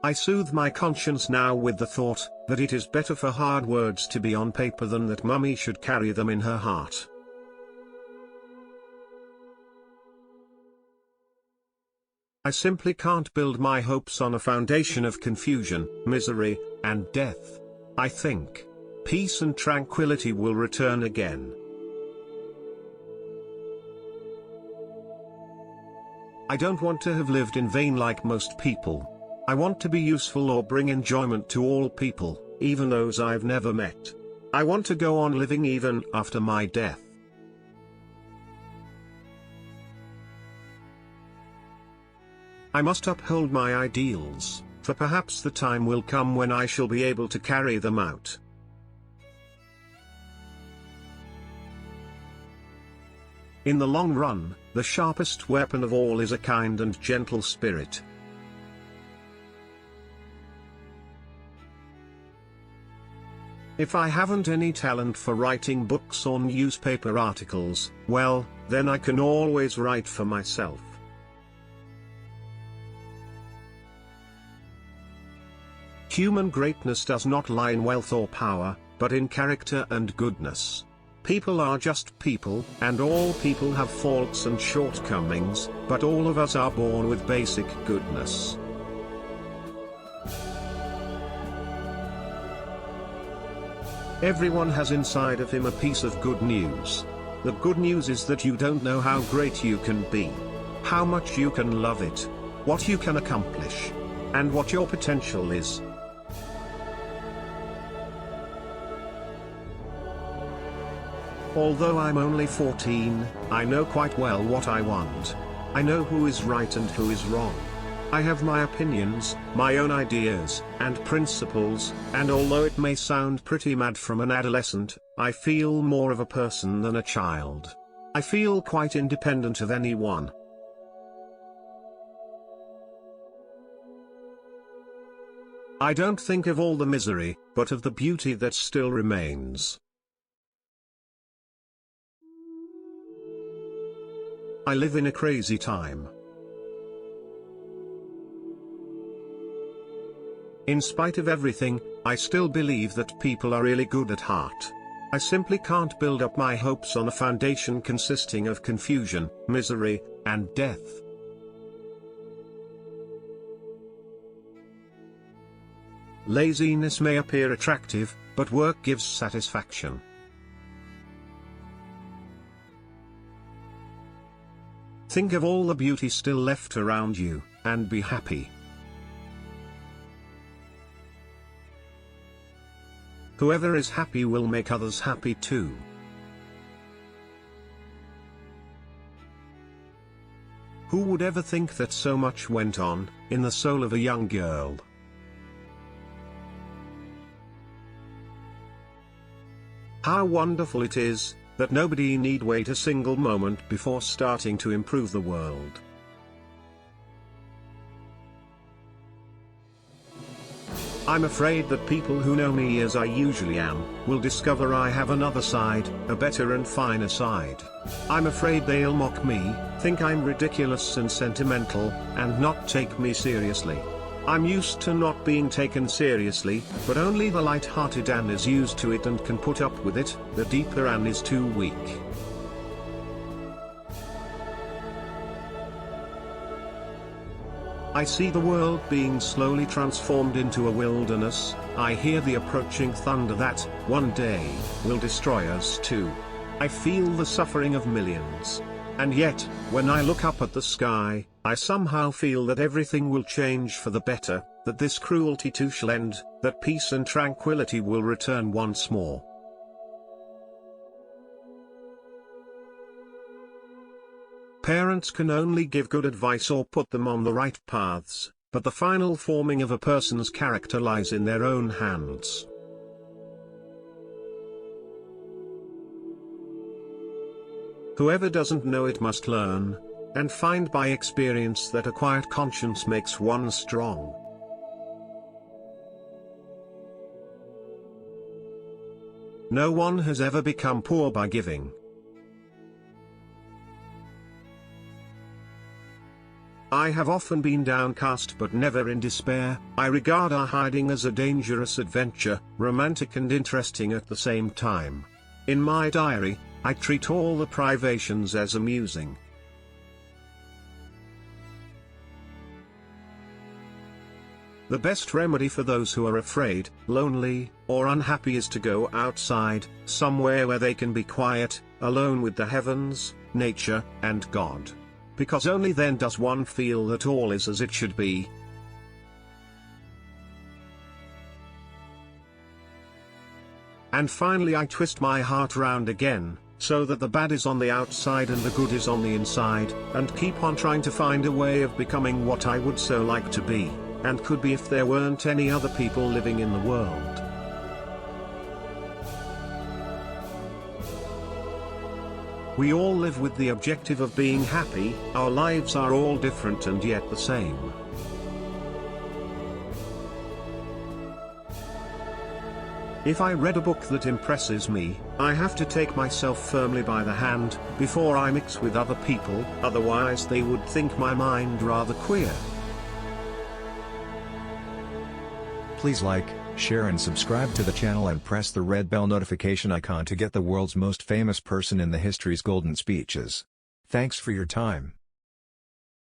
I soothe my conscience now with the thought that it is better for hard words to be on paper than that Mummy should carry them in her heart. I simply can't build my hopes on a foundation of confusion, misery, and death. I think peace and tranquility will return again. I don't want to have lived in vain like most people. I want to be useful or bring enjoyment to all people, even those I've never met. I want to go on living even after my death. I must uphold my ideals, for perhaps the time will come when I shall be able to carry them out. In the long run, the sharpest weapon of all is a kind and gentle spirit. If I haven't any talent for writing books or newspaper articles, well, then I can always write for myself. Human greatness does not lie in wealth or power, but in character and goodness. People are just people, and all people have faults and shortcomings, but all of us are born with basic goodness. Everyone has inside of him a piece of good news. The good news is that you don't know how great you can be, how much you can love it, what you can accomplish, and what your potential is. Although I'm only 14, I know quite well what I want. I know who is right and who is wrong. I have my opinions, my own ideas, and principles, and although it may sound pretty mad from an adolescent, I feel more of a person than a child. I feel quite independent of anyone. I don't think of all the misery, but of the beauty that still remains. I live in a crazy time. In spite of everything, I still believe that people are really good at heart. I simply can't build up my hopes on a foundation consisting of confusion, misery, and death. Laziness may appear attractive, but work gives satisfaction. Think of all the beauty still left around you, and be happy. Whoever is happy will make others happy too. Who would ever think that so much went on in the soul of a young girl? How wonderful it is that nobody need wait a single moment before starting to improve the world. I'm afraid that people who know me as I usually am, will discover I have another side, a better and finer side. I'm afraid they'll mock me, think I'm ridiculous and sentimental, and not take me seriously. I'm used to not being taken seriously, but only the light-hearted Anne is used to it and can put up with it, the deeper Anne is too weak. I see the world being slowly transformed into a wilderness. I hear the approaching thunder that, one day, will destroy us too. I feel the suffering of millions. And yet, when I look up at the sky, I somehow feel that everything will change for the better, that this cruelty too shall end, that peace and tranquility will return once more. Parents can only give good advice or put them on the right paths, but the final forming of a person's character lies in their own hands. Whoever doesn't know it must learn, and find by experience that a quiet conscience makes one strong. No one has ever become poor by giving. I have often been downcast but never in despair. I regard our hiding as a dangerous adventure, romantic and interesting at the same time. In my diary, I treat all the privations as amusing. The best remedy for those who are afraid, lonely, or unhappy is to go outside, somewhere where they can be quiet, alone with the heavens, nature, and God. Because only then does one feel that all is as it should be. And finally I twist my heart round again, so that the bad is on the outside and the good is on the inside, and keep on trying to find a way of becoming what I would so like to be, and could be if there weren't any other people living in the world. We all live with the objective of being happy. Our lives are all different and yet the same. If I read a book that impresses me, I have to take myself firmly by the hand, before I mix with other people, otherwise they would think my mind rather queer. Please like, share and subscribe to the channel and press the red bell notification icon to get the world's most famous person in the history's golden speeches. Thanks for your time.